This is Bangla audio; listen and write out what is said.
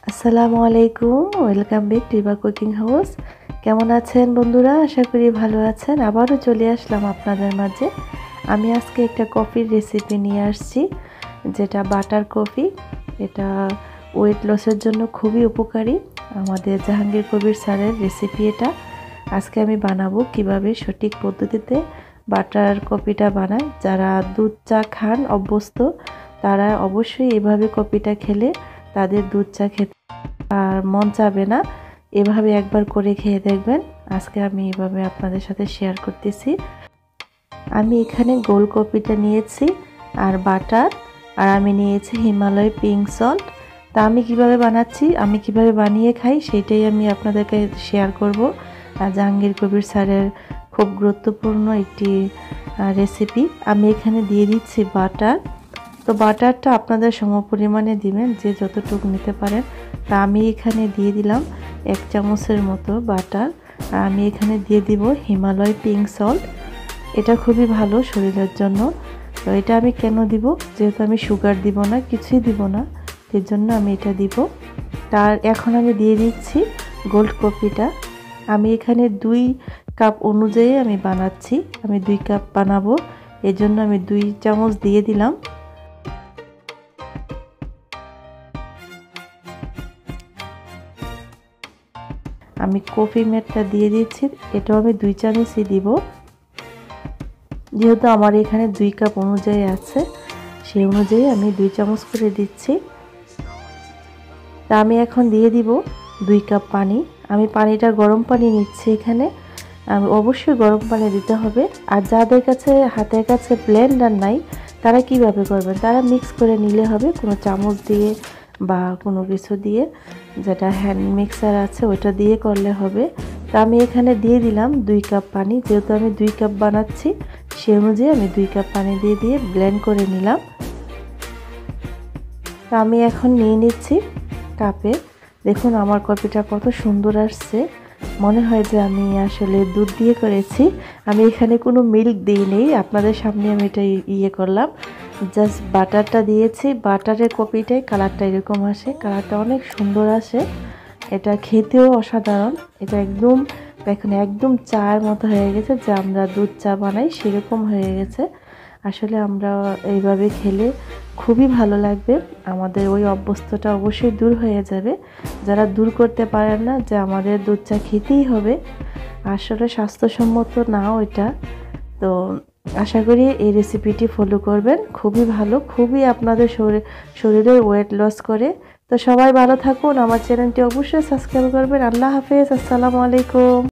আসসালামু আলাইকুম, welcome back to Iba cooking house. কেমন আছেন বন্ধুরা? আশা করি ভালো আছেন। আবারও চলে আসলাম আপনাদের মাঝে। আমি আজকে একটা কফির রেসিপি নিয়ে আসছি, যেটা বাটার কফি। এটা ওয়েট লসের জন্য খুবই উপকারী। আমাদের জাহাঙ্গীর কবির স্যারের রেসিপি এটা। আজকে আমি বানাবো কিভাবে সঠিক পদ্ধতিতে বাটার কফিটা বানায়। যারা দুধ চা খান অভ্যস্ত, তারা অবশ্যই এভাবে কফিটা খেলে তাদের দুধ চা খেতে আর মন চাবে না। এভাবে একবার করে খেয়ে দেখবেন। আজকে আমি এভাবে আপনাদের সাথে শেয়ার করতেছি। আমি এখানে গোল কফিটা নিয়েছি আর বাটার, আর আমি নিয়েছি হিমালয় পিঙ্ক সল্ট। তা আমি কিভাবে বানাচ্ছি, আমি কিভাবে বানিয়ে খাই, সেটাই আমি আপনাদেরকে শেয়ার করব। আর জাহাঙ্গীর কবির স্যারের খুব গুরুত্বপূর্ণ একটি রেসিপি। আমি এখানে দিয়ে দিচ্ছি বাটার। তো বাটারটা আপনাদের সমপরিমাণে দিবেন, যে যতটুকু নিতে পারেন। তা আমি এখানে দিয়ে দিলাম 1 চামচের মতো বাটার। আর আমি এখানে দিয়ে দিব হিমালয় পিঙ্ক সল্ট। এটা খুবই ভালো শরীরের জন্য। তো এটা আমি কেন দিব, যেহেতু আমি সুগার দিব না, কিছুই দিব না, এর জন্য আমি এটা দিব। তার এখন আমি দিয়ে দিচ্ছি গোল্ড কফিটা। আমি এখানে 2 কাপ অনুযায়ী আমি বানাচ্ছি। আমি 2 কাপ বানাবো, এর জন্য আমি 2 চামচ দিয়ে দিলাম। আমি কফি মেটটা দিয়ে দিচ্ছি, এটাও আমি 2 চামচই দিব। যেহেতু আমার এখানে 2 কাপ অনুযায়ী আছে, সেই অনুযায়ী আমি 2 চামচ করে দিচ্ছি। তা আমি এখন দিয়ে দিব 2 কাপ পানি। আমি পানিটা গরম পানি নিচ্ছি এখানে। আমি অবশ্যই গরম পানি দিতে হবে। আর যাদের কাছে হাতের কাছে ব্লেন্ডার নাই, তারা কিভাবে করবেন, তারা মিক্স করে নিলে হবে, কোনো চামচ দিয়ে বা কোনো কিছু দিয়ে, যেটা হ্যান্ড মিক্সার আছে ওইটা দিয়ে করলে হবে। তা আমি এখানে দিয়ে দিলাম 2 কাপ পানি। যেহেতু আমি 2 কাপ বানাচ্ছি, সেই অনুযায়ী আমি 2 কাপ পানি দিয়ে ব্লেন্ড করে নিলাম। তা আমি এখন নিয়ে নিচ্ছি কাপে। দেখুন আমার কফিটা কত সুন্দর আসছে, মনে হয় যে আমি আসলে দুধ দিয়ে করেছি। আমি এখানে কোনো মিল্ক দিইনি, আপনাদের সামনে আমি এটা করলাম। জাস্ট বাটারটা দিয়েছি। বাটারের কফিটাই কালারটা এরকম আসে, কালারটা অনেক সুন্দর আসে। এটা খেতেও অসাধারণ। এটা একদম দেখুন, একদম চায়ের মতো হয়ে গেছে, যে আমরা দুধ চা বানাই সেরকম হয়ে গেছে। আসলে আমরা এইভাবে খেলে খুবই ভালো লাগবে। আমাদের ওই অভ্যস্তটা অবশ্যই দূর হয়ে যাবে। যারা দূর করতে পারেন না যে আমাদের দুধ চা খেতেই হবে, আসলে স্বাস্থ্যসম্মত নাও এটা। তো আশা করি এই রেসিপিটি ফলো করবেন। খুবই ভালো, খুবই আপনাদের শরীরের ওয়েট লস করে। তো সবাই ভালো থাকুন, আমার চ্যানেলটি অবশ্যই সাবস্ক্রাইব করবেন। আল্লাহ হাফেজ, আসসালামু আলাইকুম।